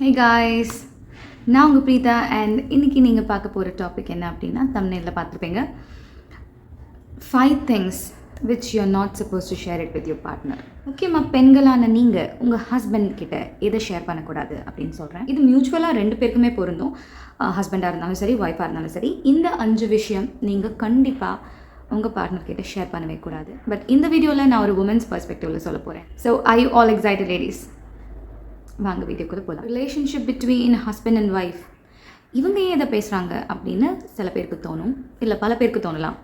Hey guys, நான் உங்கள் Preetha and இன்றைக்கி நீங்கள் பார்க்க போகிற டாபிக் என்ன அப்படின்னா தம்ப்நெயிலில் பார்த்துருப்பீங்க 5 things which you are not supposed to share it with your partner. முக்கியமாக பெண்களான நீங்கள் உங்கள் ஹஸ்பண்ட் கிட்ட எதை ஷேர் பண்ணக்கூடாது அப்படின்னு சொல்கிறேன். இது மியூச்சுவலாக 2 பேருக்குமே பொருந்தும். ஹஸ்பண்டாக இருந்தாலும் சரி, ஒய்ஃபாக இருந்தாலும் சரி. இந்த 5 விஷயம் நீங்கள் கண்டிப்பாக உங்கள் பார்ட்னர் கிட்ட ஷேர் பண்ணவே கூடாது. பட் இந்த வீடியோவில் நான் ஒரு உமன்ஸ் பர்ஸ்பெக்டிவில் சொல்ல போகிறேன். So are you all excited ladies? வாங்க வீடியோக்குள்ளே போகலாம். Relationship between husband and wife, இவங்க ஏன் இதை பேசுகிறாங்க அப்படின்னு சில பேருக்கு தோணும், இல்லை பல பேருக்கு தோணலாம்.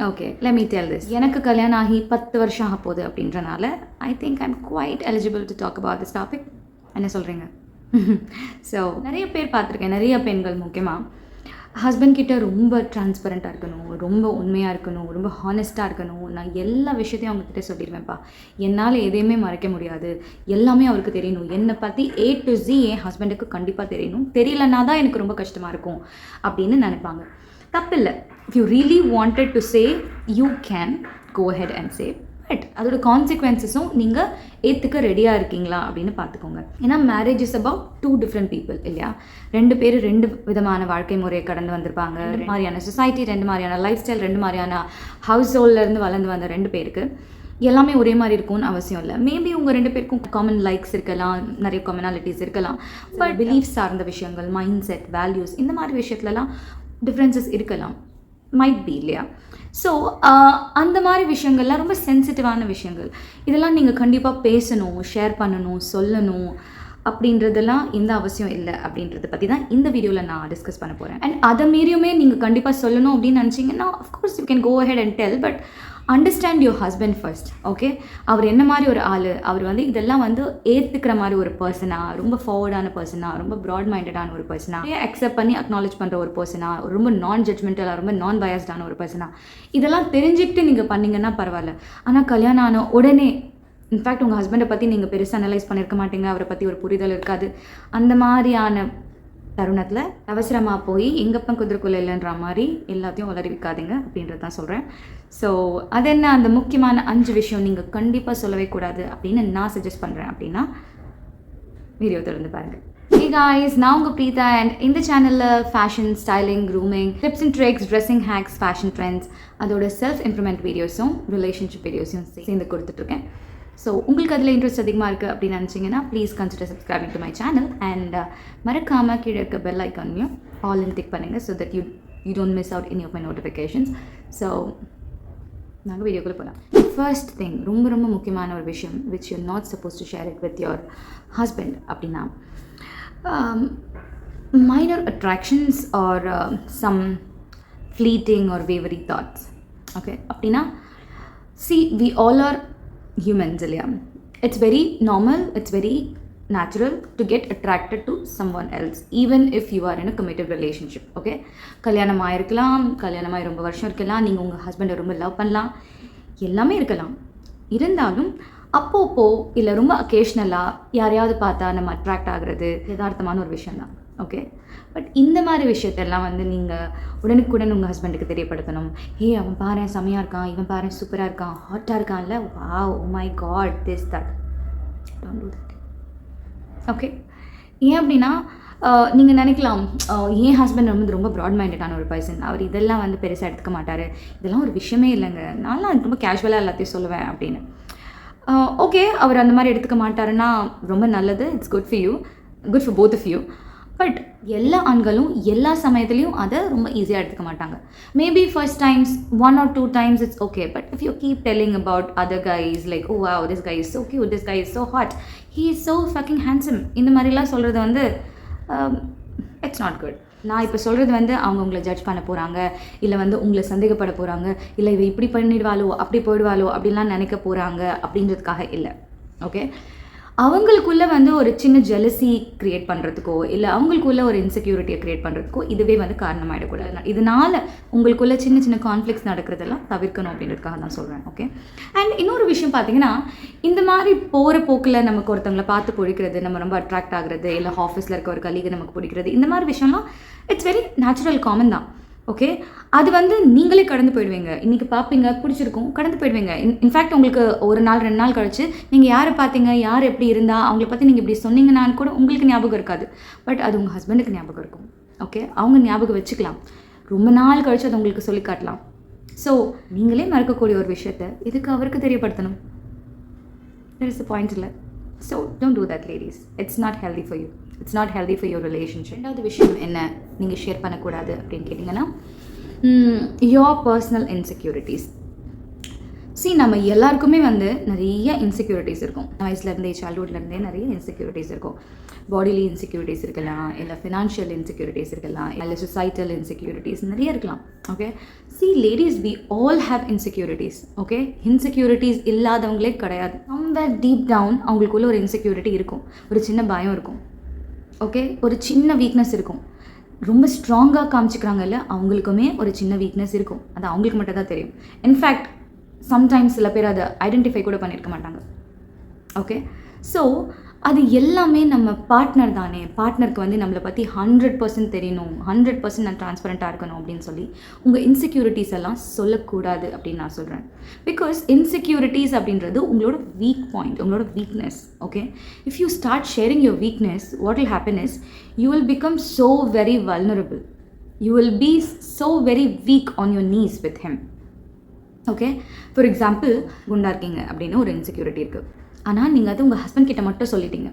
Okay, let me tell this. எனக்கு கல்யாணம் ஆகி 10 வருஷம் ஆக போகுது அப்படின்றனால I think I'm quite eligible to talk about this topic. என்ன சொல்கிறீங்க? ஸோ நிறைய பேர் பார்த்துருக்கேன், நிறைய பெண்கள் முக்கியமாக ஹஸ்பண்ட் கிட்ட ரொம்ப டிரான்ஸ்பரண்ட்டாக இருக்கணும், ரொம்ப உண்மையாக இருக்கணும், ரொம்ப ஹானஸ்ட்டாக இருக்கணும். நான் எல்லா விஷயத்தையும் அவங்கக்கிட்ட சொல்லிடுவேன்ப்பா, என்னால் எதையுமே மறைக்க முடியாது, எல்லாமே அவருக்கு தெரியணும், என்னை பற்றி A to Z என் ஹஸ்பண்டுக்கு கண்டிப்பாக தெரியணும், தெரியலன்னா தான் எனக்கு ரொம்ப கஷ்டமாக இருக்கும் அப்படின்னு நினைப்பாங்க. தப்பில்லை. If you really wanted to say you can go ahead and say. But அதோட கான்சிக்வன்சஸும் நீங்கள் ஏற்றுக்க ரெடியாக இருக்கீங்களா அப்படின்னு பார்த்துக்கோங்க. ஏன்னா marriage is about 2 different people இல்லையா? 2 பேர் 2 விதமான வாழ்க்கை முறையை கடந்து வந்திருப்பாங்க, 2 மாதிரியான சொசைட்டி, 2 மாதிரியான லைஃப் ஸ்டைல், 2 மாதிரியான ஹவுஸ் ஹோல்ட்லேருந்து வளர்ந்து வந்த 2 பேருக்கு எல்லாமே ஒரே மாதிரி இருக்கும்னு அவசியம் இல்லை. மேபி உங்கள் 2 பேருக்கும் காமன் லைக்ஸ் இருக்கலாம், நிறைய காமனாலிட்டிஸ் இருக்கலாம். பட் பிலீஃப் சார்ந்த விஷயங்கள், மைண்ட் செட், வேல்யூஸ், இந்த மாதிரி விஷயத்துலலாம் டிஃப்ரென்சஸ் இருக்கலாம், மைட் பி இல்லையா? ஸோ அந்த மாதிரி விஷயங்கள்லாம் ரொம்ப சென்சிட்டிவான விஷயங்கள். இதெல்லாம் நீங்கள் கண்டிப்பாக பேசணும், ஷேர் பண்ணணும், சொல்லணும் அப்படின்றதெல்லாம் எந்த அவசியம் இல்லை அப்படின்றத பற்றி தான் இந்த வீடியோவில் நான் டிஸ்கஸ் பண்ண போகிறேன். அண்ட் அதை மீறியுமே நீங்கள் கண்டிப்பாக சொல்லணும் அப்படின்னு நினச்சிங்கன்னா of course you can go ahead and tell, but understand your husband first. Okay, அவர் என்ன மாதிரி ஒரு ஆள், அவர் இதெல்லாம் ஏற்றுக்கிற மாதிரி ஒரு பர்சனா, ரொம்ப ஃபார்வர்டான பர்சனா, ரொம்ப ப்ராட் மைண்டடான ஒரு பர்சனா, அக்செப்ட் பண்ணி அக்னாலேஜ் பண்ணுற ஒரு பர்சனா, ரொம்ப நான் ஜட்மெண்டலாக, ரொம்ப நான் பயாஸ்டான ஒரு பர்சனா, இதெல்லாம் தெரிஞ்சுக்கிட்டு நீங்கள் பண்ணிங்கன்னா பரவாயில்ல. ஆனால் கல்யாணம் ஆன உடனே இன்ஃபேக்ட் உங்கள் ஹஸ்பண்டை பற்றி நீங்கள் பெருசாக அனலைஸ் பண்ணியிருக்க மாட்டீங்க, அவரை பற்றி ஒரு புரிதல் இருக்காது. அந்த மாதிரியான தருணத்தில் அவசரமாக போய் எங்கப்பன் குதிரைக்குள்ள இல்லைன்ற மாதிரி எல்லாத்தையும் வளரிவிக்காதீங்க அப்படின்றது தான் சொல்கிறேன். ஸோ அது என்ன அந்த முக்கியமான 5 விஷயம் நீங்கள் கண்டிப்பாக சொல்லவே கூடாது அப்படின்னு நான் சஜஸ்ட் பண்ணுறேன் அப்படின்னா வீடியோ தொடர்ந்து பாருங்கள். Hey guys, நான் உங்கள் பிரீதா அண்ட் இந்த சேனலில் fashion, styling, grooming, tips and tricks, dressing hacks, fashion trends, அதோட செல்ஃப் இம்ப்ரூவ்மெண்ட் வீடியோஸும் ரிலேஷன்ஷிப் வீடியோஸும் சேர்ந்து கொடுத்துட்ருக்கேன். ஸோ உங்களுக்கு அதில் இன்ட்ரெஸ்ட் அதிகமாக இருக்குது அப்படின்னு நினச்சிங்கன்னா please consider subscribing to my channel and மறக்காமல் கீழே இருக்க பெல் ஐக்கானையும் ஆல்னு டிக் பண்ணுங்கள் so that you don't miss out any of my notifications. So நாங்கள் வீடியோக்குள்ளே போகலாம். ஃபர்ஸ்ட் திங், ரொம்ப ரொம்ப முக்கியமான ஒரு விஷயம் which you not suppose to share it with your husband அப்படின்னா minor attractions or some fleeting or wavery thoughts. Okay, அப்படின்னா see we all are humans இல்லையா? It's very normal, it's very natural to get attracted to someone else even if you are in a committed relationship. Okay, கல்யாணம் ஆயிருக்கலாம், கல்யாணமாகி ரொம்ப வருஷம் இருக்கலாம், நீங்கள் உங்கள் ஹஸ்பண்டை ரொம்ப லவ் பண்ணலாம், எல்லாமே இருக்கலாம். இருந்தாலும் அப்போப்போ இல்லை ரொம்ப அக்கேஷ்னலாக யாரையாவது பார்த்தா நம்ம அட்ராக்ட் ஆகிறது யதார்த்தமான ஒரு விஷயந்தான். ஓகே, பட் இந்த மாதிரி விஷயத்தெல்லாம் நீங்கள் உடனுக்குடன் உங்கள் ஹஸ்பண்டுக்கு தெரியப்படுத்தணும். அவன் பாரு செம்மையாக இருக்கான், இவன் பாரு சூப்பராக இருக்கான், ஹாட்டாக இருக்கான்ல, wow, oh my god, this that. Don't do that. Okay, ஏன் அப்படின்னா நீங்கள் நினைக்கலாம் என் ஹஸ்பண்ட் ரொம்ப ப்ராட் மைண்டடான ஒரு பர்சன், அவர் இதெல்லாம் பெருசாக எடுத்துக்க மாட்டார், இதெல்லாம் ஒரு விஷயமே இல்லைங்க, நான்லாம் ரொம்ப கேஷுவலாக எல்லாத்தையும் சொல்லுவேன் அப்படின்னு. ஓகே, அவர் அந்த மாதிரி எடுத்துக்க மாட்டாருன்னா ரொம்ப நல்லது, it's good for you, good for both of you. But எல்லா ஆண்களும் எல்லா சமயத்துலேயும் அதை ரொம்ப ஈஸியாக எடுத்துக்க மாட்டாங்க. Maybe first times 1 or 2 times it's okay, but if you keep telling about other guys like oh wow this guy is so cute, this guy is so hot, he is so fucking handsome, இந்த மாதிரிலாம் சொல்கிறது it's not good. நான் இப்போ சொல்கிறது அவங்க உங்களை judge பண்ண போகிறாங்க, இல்லை உங்களை சந்தேகப்பட போகிறாங்க, இல்லை இவ இப்படி பண்ணிடுவாளோ அப்படி போயிடுவாளோ அப்படின்லாம் நினைக்க போகிறாங்க அப்படின்றதுக்காக இல்லை. ஓகே, அவங்களுக்குள்ளே ஒரு சின்ன ஜெலசி க்ரியேட் பண்ணுறதுக்கோ இல்லை அவங்களுக்குள்ளே ஒரு இன்செக்யூரிட்டியை க்ரியேட் பண்ணுறதுக்கோ இதுவே காரணமாகிடக்கூடாது. இதனால் உங்களுக்குள்ளே சின்ன சின்ன கான்ஃப்ளிக்ஸ் நடக்கிறதெல்லாம் தவிர்க்கணும் அப்படின்றதுக்காக தான் சொல்கிறேன். ஓகே, அண்ட் இன்னொரு விஷயம் பார்த்தீங்கன்னா, இந்த மாதிரி போகிற போக்கில் நமக்கு ஒருத்தவங்களை பார்த்து பிடிக்கிறது, நம்ம ரொம்ப அட்ராக்ட் ஆகிறது, இல்லை ஆஃபீஸில் இருக்க ஒரு கலீகை நமக்கு பிடிக்கிறது, இந்த மாதிரி விஷயம்லாம் இட்ஸ் வெரி நேச்சுரல், காமன் தான். ஓகே, அது வந்து நீங்களே கடந்து போயிடுவீங்க. இன்றைக்கி பார்ப்பீங்க, பிடிச்சிருக்கும், கடந்து போயிடுவீங்க. இன்ஃபேக்ட் உங்களுக்கு ஒரு நாள் 2 நாள் கழிச்சு நீங்கள் யாரை பார்த்தீங்க, யார் எப்படி இருந்தா, அவங்கள பற்றி நீங்கள் இப்படி சொன்னீங்கன்னான்னு கூட உங்களுக்கு ஞாபகம் இருக்காது. பட் அது உங்கள் ஹஸ்பண்டுக்கு ஞாபகம் இருக்கும். ஓகே, அவங்க ஞாபகம் வச்சுக்கலாம். ரொம்ப நாள் கழிச்சு அது உங்களுக்கு சொல்லி காட்டலாம். ஸோ நீங்களே மறக்கக்கூடிய ஒரு விஷயத்தை இதுக்கு அவருக்கு தெரியப்படுத்தணும். there is a point இல்லை. So don't do that ladies. It's not healthy for you. It's not healthy for your relationship. ரெண்டாவது விஷயம் என்ன நீங்கள் ஷேர் பண்ணக்கூடாது அப்படின்னு கேட்டிங்கன்னா, your personal insecurities. நம்ம எல்லாருக்குமே வந்து நிறைய இன்செக்யூரிட்டிஸ் இருக்கும். வயசுலேருந்தே சைல்ட்ஹுட்லேருந்தே நிறைய இன்செக்யூரிட்டிஸ் இருக்கும். பாடிலி இன்செக்யூரிட்டிஸ் இருக்கலாம், இல்லை ஃபினான்ஷியல் இன்செக்யூரிட்டிஸ் இருக்கலாம், இல்லை சொசைட்டல் இன்செக்யூரிட்டிஸ் நிறைய இருக்கலாம். Okay, ladies we all have insecurities. Okay, insecurities இல்லாதவங்களே கிடையாது. somewhere டீப் டவுன் அவங்களுக்குள்ள ஒரு இன்செக்யூரிட்டி இருக்கும், ஒரு சின்ன பயம் இருக்கும். ஓகே, ஒரு சின்ன வீக்னஸ் இருக்கும். ரொம்ப ஸ்ட்ராங்காக காமிச்சிக்கிறாங்கல்ல, அவங்களுக்குமே ஒரு சின்ன வீக்னஸ் இருக்கும். அது அவங்களுக்கு மட்டும் தான் தெரியும். இன்ஃபேக்ட் சம்டைம்ஸ் சில பேர் அதை ஐடென்டிஃபை கூட பண்ணியிருக்க மாட்டாங்க. ஓகே, ஸோ அது எல்லாமே நம்ம பார்ட்னர் தானே. பார்ட்னருக்கு வந்து நம்மளை பற்றி 100% தெரியணும், 100% நான் ட்ரான்ஸ்பரண்ட்டாக இருக்கணும் அப்படின்னு சொல்லி உங்கள் இன்செக்யூரிட்டிஸ் எல்லாம் சொல்லக்கூடாது அப்படின்னு நான் சொல்கிறேன். பிகாஸ் இன்செக்யூரிட்டிஸ் அப்படின்றது உங்களோட வீக் பாயிண்ட், உங்களோட weakness. Okay, if you start sharing your weakness, what will happen is you will become so very vulnerable. You will be so very weak on your knees with him. Okay, for example குண்டா இருக்கீங்க அப்படின்னு ஒரு insecurity இருக்குது. ஆனால் நீங்கள் அது உங்கள் husband கிட்ட மட்டும் சொல்லிட்டீங்க,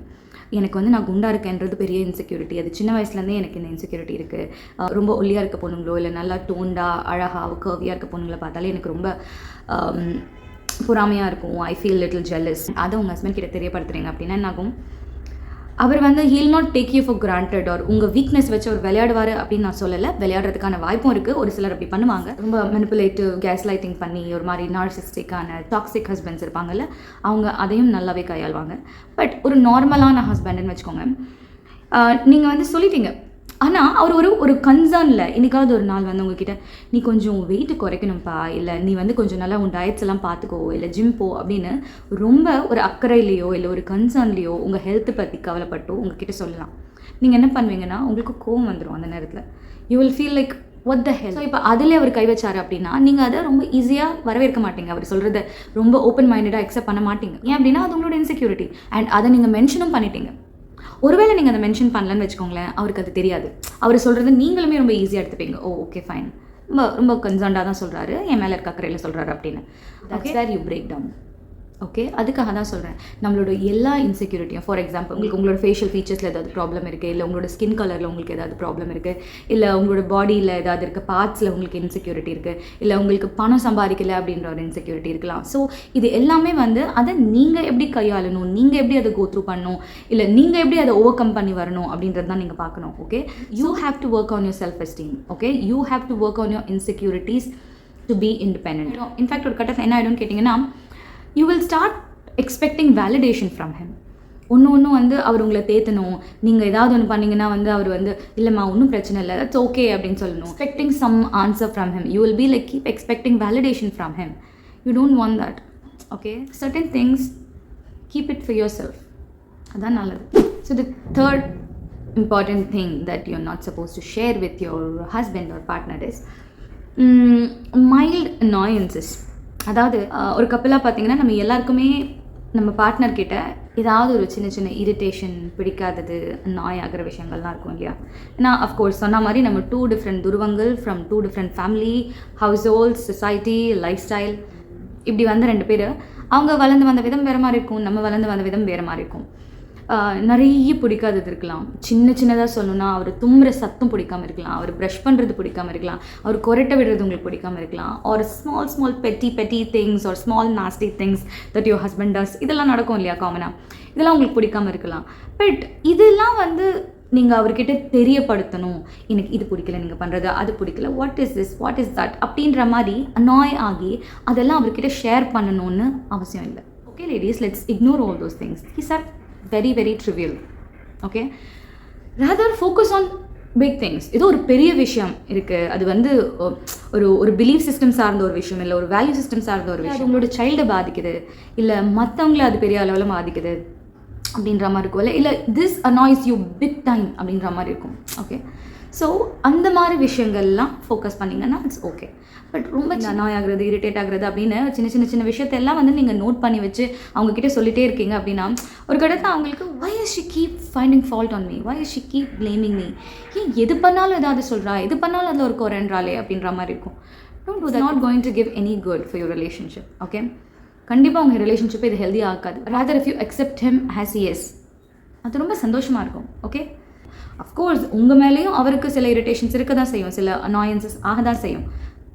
எனக்கு வந்து நான் குண்டா இருக்கேன்றது பெரிய இன்செக்யூரிட்டி, அது சின்ன வயசுலேருந்தே எனக்கு இந்த இன்செக்யூரிட்டி இருக்குது. ரொம்ப ஒல்லியாக இருக்க பொண்ணுங்களோ இல்லை நல்லா டோண்டா அழகாக கர்வியாக இருக்க பொண்ணுங்களை பார்த்தாலே எனக்கு ரொம்ப பொறாமையாக இருக்கும். I feel little jealous. அதை உங்கள் ஹஸ்பண்ட் கிட்ட தெரியப்படுத்துறீங்க அப்படின்னா என்ன ஆகும்? அவர் வந்து he'll not take you for granted. Or உங்கள் வீக்னஸ் வச்சு அவர் விளையாடுவார் அப்படின்னு நான் சொல்லலை. விளையாடுறதுக்கான வாய்ப்பும் இருக்குது. ஒரு சிலர் அப்படி பண்ணுவாங்க, ரொம்ப மெனிப்புலேட்டிவ், கேஸ் லைட்டிங் பண்ணி ஒரு மாதிரி நார்சிஸ்டிக்கான டாக்ஸிக் ஹஸ்பண்ட்ஸ் இருப்பாங்கல்ல, அவங்க அதையும் நல்லாவே கையாளுவாங்க. பட் ஒரு நார்மலான ஹஸ்பண்டுன்னு வச்சுக்கோங்க, நீங்கள் வந்து சொல்லிட்டீங்க. ஆனால் அவர் ஒரு கன்சர்னில் இன்றைக்காவது ஒரு நாள் வந்து உங்ககிட்ட நீ கொஞ்சம் வெயிட்டு குறைக்கணும்ப்பா, இல்லை நீ வந்து கொஞ்சம் நல்லா உன் டயட்ஸ் எல்லாம் பார்த்துக்கோ, இல்லை ஜிம் போ அப்படின்னு ரொம்ப ஒரு அக்கறையிலையோ இல்லை ஒரு கன்சர்ன்லையோ உங்கள் ஹெல்த்தை பற்றி கவலைப்பட்டோ உங்ககிட்ட சொல்லலாம். நீங்கள் என்ன பண்ணுவீங்கன்னா உங்களுக்கு கோவம் வந்துடும் அந்த நேரத்தில். You will feel like what the hell. So இப்போ அதிலே அவர் கை வச்சார் அப்படின்னா நீங்கள் அதை ரொம்ப ஈஸியாக வரவேற்க மாட்டீங்க. அவர் சொல்கிறத ரொம்ப ஓப்பன் மைண்டடாக அக்செப்ட் பண்ண மாட்டீங்க. ஏன் அப்படின்னா அது உங்களோட இன்செக்யூரிட்டி. அண்ட் அதை நீங்கள் மென்ஷனும் பண்ணிட்டீங்க. ஒருவேளை நீங்கள் அதை மென்ஷன் பண்ணலன்னு வச்சுக்கோங்களேன், அவருக்கு அது தெரியாது. அவர் சொல்கிறது நீங்களுமே ரொம்ப ஈஸியாக எடுத்துப்பீங்க. ஓகே ஃபைன், ரொம்ப ரொம்ப கன்சர்ன்டாக தான் சொல்கிறாரு, என் மேலே இருக்க அக்கறையில் சொல்கிறாரு அப்படின்னு. That's where you break down. Okay, அதுக்காக தான் சொல்கிறேன். நம்மளோட எல்லா இன்செக்யூரிட்டியும், ஃபார் எக்ஸாம்பிள் உங்களோட ஃபேஷியல் ஃபீச்சர்ஸில் ஏதாவது ப்ராப்ளம் இருக்குது, இல்லை உங்களோட ஸ்கின் கலரில் உங்களுக்கு ஏதாவது ப்ராப்ளம் இருக்குது, இல்லை உங்களோட பாடியில் ஏதாவது இருக்க பார்ட்ஸில் உங்களுக்கு இன்செக்யூரிட்டி இருக்குது, இல்லை உங்களுக்கு பணம் சம்பாதிக்கலை அப்படின்ற ஒரு இன்செக்யூரிட்டி இருக்கலாம். ஸோ இது எல்லாமே வந்து அதை நீங்கள் எப்படி கையாளணும், நீங்கள் எப்படி அதை கோ த்ரூ பண்ணணும், இல்லை நீங்கள் எப்படி அதை ஓவர் கம் பண்ணி வரணும் அப்படின்றது தான் நீங்கள் பார்க்கணும். Okay, you have to work on your self esteem. Okay, you have to work on your insecurities to be independent. In fact ஒரு கட்டத்தில் என்ன ஆகிடும்னு கேட்டிங்கன்னா, you will start expecting validation from him. ஒன்று வந்து அவர் உங்களை தேத்தணும், நீங்கள் ஏதாவது ஒன்று பண்ணிங்கன்னா வந்து அவர் வந்து இல்லைம்மா ஒன்றும் பிரச்சனை இல்லை, தட்ஸ் ஓகே அப்படின்னு சொல்லணும். Expecting some answer from him. You will be like keep expecting validation from him. You don't want that. Okay, certain things keep it for your self. அதான் நல்லது. So the third important thing that you're not supposed to share with your husband or partner is mild annoyances. அதாவது ஒரு கப்பலாக பார்த்தீங்கன்னா நம்ம எல்லாருக்குமே நம்ம பார்ட்னர்கிட்ட ஏதாவது ஒரு சின்ன சின்ன இரிட்டேஷன், பிடிக்காதது, நாய் ஆகிற விஷயங்கள்லாம் இருக்கும் இல்லையா. ஏன்னா அஃப்கோர்ஸ் சொன்ன மாதிரி நம்ம 2 டிஃப்ரெண்ட் துருவங்கள் from 2 different family, house hold, society, life style, இப்படி வந்த 2 பேர். அவங்க வளர்ந்து வந்த விதம் வேறு மாதிரி இருக்கும், நம்ம வளர்ந்து வந்த விதம் வேறு மாதிரி இருக்கும். நிறைய பிடிக்காதது இருக்கலாம். சின்னதாக சொல்லணும்னா அவர் தும்புற சத்தம் பிடிக்காமல் இருக்கலாம், அவர் ப்ரஷ் பண்ணுறது பிடிக்காமல் இருக்கலாம், அவர் கொரட்டை விடுறது உங்களுக்கு பிடிக்காமல் இருக்கலாம். ஒரு small petty things or small nasty things that your husband does. இதெல்லாம் நடக்கும் இல்லையா காமனாக. இதெல்லாம் உங்களுக்கு பிடிக்காமல் இருக்கலாம். பட் இதெல்லாம் வந்து நீங்கள் அவர்கிட்ட தெரியப்படுத்தணும். எனக்கு இது பிடிக்கல நீங்கள் பண்ணுறது, அது பிடிக்கல, what is this, what is that அப்படின்ற மாதிரி அனாய் ஆகி அதெல்லாம் அவர்கிட்ட ஷேர் பண்ணணும்னு அவசியம் இல்லை. Okay ladies, let's ignore all those things. These are very very trivial. Okay, rather focus on big things. இது ஒரு பெரிய விஷயம் இருக்குது, அது வந்து ஒரு பிலீஃப் சிஸ்டம் சார்ந்த ஒரு விஷயம், இல்லை ஒரு வேல்யூ சிஸ்டம் சார்ந்த ஒரு விஷயம். உங்களோட சைல்டை பாதிக்குது, இல்லை மற்றவங்கள அது பெரிய அளவில் பாதிக்குது அப்படின்ற மாதிரி இருக்கும். இல்லை this annoys you big time அப்படின்ற மாதிரி இருக்கும். ஓகே, ஸோ அந்த மாதிரி விஷயங்கள்லாம் ஃபோக்கஸ் பண்ணிங்கன்னா இட்ஸ் ஓகே. பட் ரொம்ப அனாய் ஆகுறது, இரிட்டேட் ஆகுறது அப்படின்னு சின்ன விஷயத்தெல்லாம் வந்து நீங்கள் நோட் பண்ணி வச்சு அவங்கக்கிட்ட சொல்லிகிட்டே இருக்கீங்க அப்படின்னா ஒரு கடத்தில் அவங்களுக்கு why is she keep finding fault on me, why is she keep blaming me, ஏன் எது பண்ணாலும் ஏதாவது சொல்கிறா, எது பண்ணாலும் அதில் ஒரு குறைன்றாலே அப்படின்ற மாதிரி இருக்கும். Don't do that. It's not going to give any good for your relationship. Okay, கண்டிப்பாக உங்கள் ரிலேஷன்ஷிப்பை இது ஹெல்த்தியாக ஆக்காது. rather if you accept him as he is, அது ரொம்ப சந்தோஷமாக இருக்கும். ஓகே, அஃப்கோர்ஸ் உங்கள் மேலேயும் அவருக்கு சில இரிட்டேஷன்ஸ் இருக்க தான் செய்யும், சில அனாயன்சஸ் ஆக தான் செய்யும்.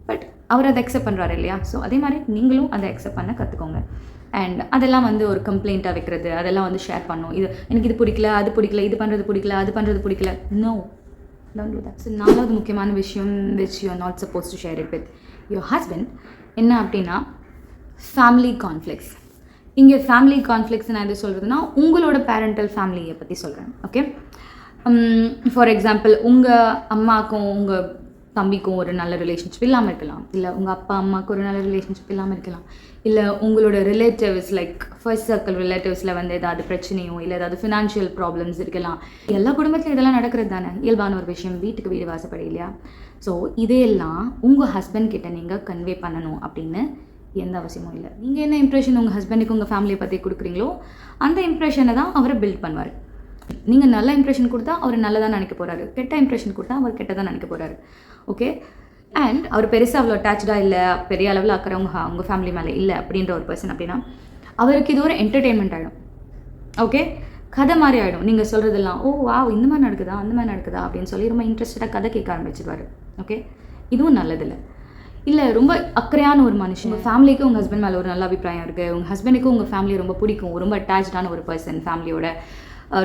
பட் அவர் அதை அக்செப்ட் பண்ணுறாரு இல்லையா? ஸோ அதே மாதிரி நீங்களும் அதை அக்செப்ட் பண்ண கற்றுக்கோங்க. அண்ட் அதெல்லாம் வந்து ஒரு கம்ப்ளைண்ட்டாக வைக்கிறது, அதெல்லாம் வந்து ஷேர் பண்ணும். எனக்கு இது பிடிக்கல, அது பிடிக்கல, இது பண்ணுறது பிடிக்கல, அது பண்ணுறது பிடிக்கல. No, don't do that. So நாலாவது முக்கியமான விஷயம் which you are not supposed to share it with your husband என்ன அப்படின்னா ஃபேமிலி கான்ஃப்ளிக்ஸ். இங்கே ஃபேமிலி கான்ஃப்ளிக்ஸ் நான் எது சொல்கிறதுனா உங்களோட பேரண்டல் ஃபேமிலியை பற்றி சொல்கிறேன். ஓகே, ஃபார் எக்ஸாம்பிள் உங்கள் அம்மாவுக்கும் உங்கள் தம்பிக்கும் ஒரு நல்ல ரிலேஷன்ஷிப் இல்லாமல் இருக்கலாம், இல்லை உங்கள் அப்பா அம்மாவுக்கு ஒரு நல்ல ரிலேஷன்ஷிப் இல்லாமல் இருக்கலாம், இல்லை உங்களோட ரிலேட்டிவ்ஸ் லைக் ஃபர்ஸ்ட் சர்க்கிள் ரிலேட்டிவ்ஸில் வந்து ஏதாவது பிரச்சனையோ இல்லை ஏதாவது ஃபினான்ஷியல் ப்ராப்ளம்ஸ் இருக்கலாம். எல்லா குடும்பத்திலும் இதெல்லாம் நடக்கிறது தானே, இயல்பான ஒரு விஷயம். வீட்டுக்கு வீடு வாசப்படி இல்லையா? ஸோ இதையெல்லாம் உங்கள் ஹஸ்பண்ட் கிட்ட நீங்கள் கன்வே பண்ணணும் அப்படின்னு எந்த அவசியமும் இல்லை. நீங்கள் என்ன இம்ப்ரெஷன் உங்கள் ஹஸ்பண்டுக்கு உங்கள் ஃபேமிலியை பற்றி கொடுக்குறீங்களோ அந்த இம்ப்ரெஷனை தான் அவரை பில்ட் பண்ணுவார். நீங்கள் நல்ல இம்ப்ரெஷன் கொடுத்தா அவர் நல்லதாக நினைக்க போகிறாரு, கெட்ட இம்ப்ரெஷன் கொடுத்தா அவர் கெட்டதாக நினைக்க போகிறாரு. ஓகே, அண்ட் அவர் பெருசாக அவ்வளோ அட்டாச்சாக இல்லை, பெரிய அளவில் அக்கறவங்க உங்கள் ஃபேமிலி மேலே இல்லை அப்படின்ற ஒரு பர்சன் அப்படின்னா அவருக்கு இது ஒரு என்டர்டெயின்மெண்ட் ஆகிடும். ஓகே, கதை மாதிரி ஆகிடும். நீங்கள் சொல்கிறதெல்லாம் ஓ வா இந்த மாதிரி நடக்குதா அந்த மாதிரி நடக்குதா அப்படின்னு சொல்லி ரொம்ப இன்ட்ரெஸ்டடாக கதை கேட்க ஆரம்பிச்சிடுவார். ஓகே, இதுவும் நல்லதில்லை. இல்லை ரொம்ப அக்கறையான ஒரு மனுஷன், உங்கள் ஃபேமிலிக்கு உங்கள் ஹஸ்பண்ட் மேலே ஒரு நல்ல அபிப்பிராயம் இருக்குது, உங்கள் ஹஸ்பண்டுக்கு உங்கள் ஃபேமிலியை ரொம்ப பிடிக்கும், ரொம்ப அட்டாச்சான ஒரு பர்சன், ஃபேமிலியோட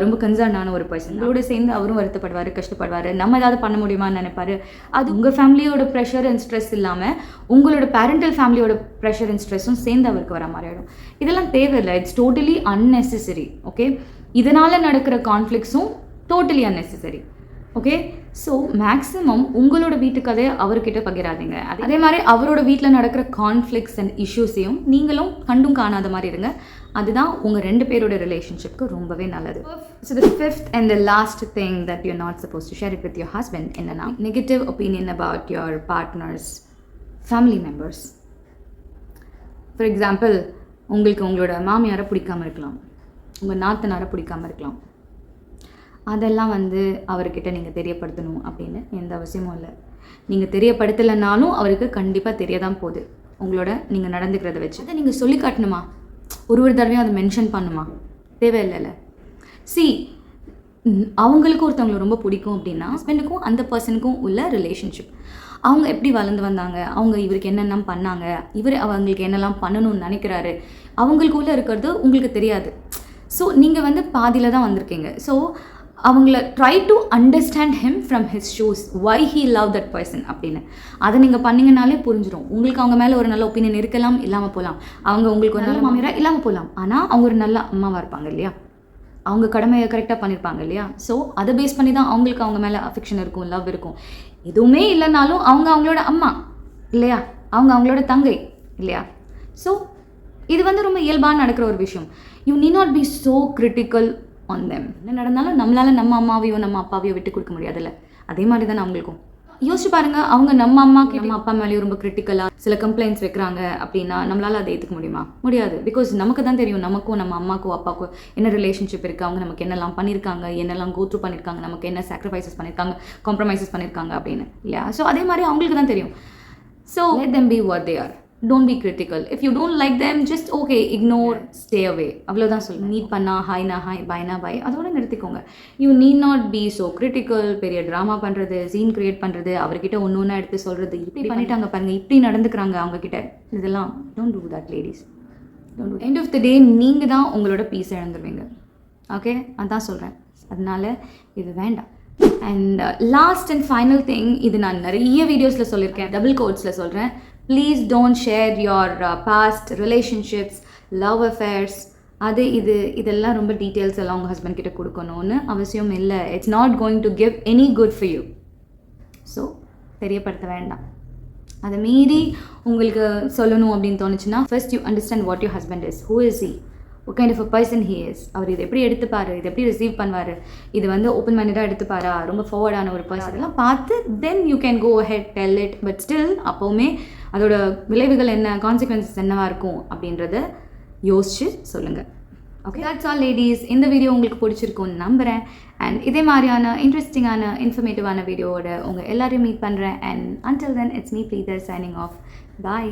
ரொம்ப கன்சர்னான ஒரு பர்சன், உங்களோட சேர்ந்து அவரும் வருத்தப்படுவார், கஷ்டப்படுவார், நம்ம ஏதாவது பண்ண முடியுமான்னு நினைப்பாரு. அது உங்கள் ஃபேமிலியோட ப்ரெஷர் அண்ட் ஸ்ட்ரெஸ் இல்லாமல் உங்களோட பேரண்டல் ஃபேமிலியோட ப்ரெஷர் அண்ட் ஸ்ட்ரெஸ்ஸும் சேர்ந்து அவருக்கு வர மாதிரி ஆகிடும். இதெல்லாம் தேவையில்லை, இட்ஸ் டோட்டலி அன்னெசரி. ஓகே, இதனால் நடக்கிற கான்ஃப்ளிக்ஸும் totally unnecessary. Okay, so maximum உங்களோட வீட்டுக்கதை அவர்கிட்ட பகிராதீங்க. அதே மாதிரி அவரோட வீட்டில் நடக்கிற கான்ஃப்ளிக்ஸ் அண்ட் இஷ்யூஸையும் நீங்களும் கண்டும் காணாத மாதிரி இருங்க. அதுதான் உங்கள் ரெண்டு பேரோட ரிலேஷன்ஷிப்க்கு ரொம்பவே நல்லது. So the fifth and the last thing that you not suppose to share it with your husband என்னன்னா negative opinion about your partner's family members. For example, உங்களுக்கு உங்களோட மாமியாரை பிடிக்காமல் இருக்கலாம், உங்கள் நாத்தனாரை பிடிக்காமல் இருக்கலாம். அதெல்லாம் வந்து அவர்கிட்ட நீங்கள் தெரியப்படுத்தணும் அப்படின்னு எந்த அவசியமும் இல்லை. நீங்கள் தெரியப்படுத்தலைனாலும் அவருக்கு கண்டிப்பாக தெரிய தான் போகுது உங்களோட நீங்கள் நடந்துக்கிறத வச்சு. அதை நீங்கள் சொல்லி காட்டணுமா? ஒரு தடவையும் அதை மென்ஷன் பண்ணுமா? தேவையில்லைல்ல. அவங்களுக்கு ஒருத்தவங்களை ரொம்ப பிடிக்கும் அப்படின்னா ஹஸ்பண்டுக்கும் அந்த பர்சனுக்கும் உள்ள ரிலேஷன்ஷிப், அவங்க எப்படி வளர்ந்து வந்தாங்க, அவங்க இவருக்கு என்னெல்லாம் பண்ணாங்க, இவர் அவங்களுக்கு என்னெல்லாம் பண்ணணும்னு நினைக்கிறாரு, அவங்களுக்குள்ளே இருக்கிறது உங்களுக்கு தெரியாது. ஸோ நீங்கள் வந்து பாதியில் தான் வந்திருக்கீங்க. ஸோ அவங்கள try to understand him from his shoes why he love that person அப்படின்னு அதை நீங்கள் பண்ணிங்கனாலே புரிஞ்சிடும். உங்களுக்கு அவங்க மேலே ஒரு நல்ல ஒப்பீனியன் இருக்கலாம், இல்லாமல் போகலாம். அவங்க உங்களுக்கு ஒரு நல்ல மாமியாராக இல்லாமல் போகலாம், ஆனால் அவங்க ஒரு நல்ல அம்மாவாக இருப்பாங்க இல்லையா? அவங்க கடமையை கரெக்டாக பண்ணியிருப்பாங்க இல்லையா? ஸோ அதை பேஸ் பண்ணி தான் அவங்களுக்கு அவங்க மேலே அஃபெக்ஷன் இருக்கும், லவ் இருக்கும். எதுவுமே இல்லைனாலும் அவங்க அவங்களோட அம்மா இல்லையா, அவங்க அவங்களோட தங்கை இல்லையா? ஸோ இது வந்து ரொம்ப இயல்பாக நடக்கிற ஒரு விஷயம். You need not be so critical on them. என்ன நடந்தாலும் நம்மளால் நம்ம அம்மாவையோ நம்ம அப்பாவையோ விட்டு கொடுக்க முடியாதுல்ல. அதே மாதிரி தான் அவங்களுக்கும். யோசிச்சு பாருங்கள், அவங்க நம்ம அம்மாக்கு நம்ம அப்பா மேலேயும் ரொம்ப கிரிட்டிக்கலாக சில கம்ப்ளைண்ட்ஸ் வைக்கிறாங்க அப்படின்னா நம்மளால் அதை ஏற்றுக்க முடியுமா? முடியாது. பிகாஸ் நமக்கு தான் தெரியும் நமக்கும் நம்ம அம்மாக்கோ அப்பாக்கோ என்ன ரிலேஷன்ஷிப் இருக்குது, அவங்க நமக்கு என்னெல்லாம் பண்ணியிருக்காங்க, என்னெல்லாம் கோத்ரூ பண்ணியிருக்காங்க, நமக்கு என்ன சாக்ரிஃபைசஸ் பண்ணியிருக்காங்க, காம்ப்ரமைசஸ் பண்ணியிருக்காங்க அப்படின்னு இல்லையா? ஸோ அதே மாதிரி அவங்களுக்கு தான் தெரியும். So let them be what they are. Don't be critical. If you don't like them, just okay, ignore, stay away. அவ்வளோதான் சொல்லு. நீட் பண்ணா ஹாய்னா ஹாய், பாய்னா பாய், அதோட நிறுத்திக்கோங்க. You need not be so critical. பெரிய ட்ராமா பண்ணுறது, சீன் க்ரியேட் பண்ணுறது, அவர்கிட்ட ஒன்று ஒன்றா எடுத்து சொல்கிறது, இப்படி பண்ணிட்டாங்க பாருங்கள், இப்படி நடந்துக்கிறாங்க அவங்கக்கிட்ட, இதெல்லாம் don't do that ladies. Don't do that. End of the day நீங்கள் தான் உங்களோட பீஸ் இழந்துருவீங்க. ஓகே, அதான் சொல்கிறேன். அதனால இது வேண்டாம். And last and final thing, இது நான் நிறைய வீடியோஸில் சொல்லியிருக்கேன், டபுள் கோட்ஸில் சொல்கிறேன். Please don't share your past relationships, love affairs, இதெல்லாம் ரொம்ப டீட்டெயில்ஸ் எல்லாம் உங்கள் ஹஸ்பண்ட் கிட்ட கொடுக்கணும்னு அவசியம் இல்லை. It's not going to give any good for you. So தெரியப்படுத்த வேண்டாம். அதை மீறி உங்களுக்கு சொல்லணும் அப்படின்னு தோணுச்சுன்னா first you understand what your husband is, who is he, what kind of a person he is, அவர் இதை எப்படி எடுத்துப்பார், இதை எப்படி ரிசீவ் பண்ணுவார், இது வந்து ஓப்பன் மைண்டடாக எடுத்துப்பாரா, ரொம்ப ஃபார்வர்டான ஒரு பர்சன், அதெல்லாம் பார்த்து then you can go head tell it. But still அப்போவுமே அதோட விளைவுகள் என்ன, கான்சிக்வன்சஸ் என்னவாக இருக்கும் அப்படின்றத யோசிச்சு சொல்லுங்கள். Okay, that's all ladies. இந்த வீடியோ உங்களுக்கு பிடிச்சிருக்கும்னு நம்புகிறேன். அண்ட் இதே மாதிரியான இன்ட்ரெஸ்டிங்கான இன்ஃபர்மேட்டிவான வீடியோவோட உங்கள் எல்லாரையும் மீட் பண்ணுறேன். And until then, it's me Preetha signing off. Bye.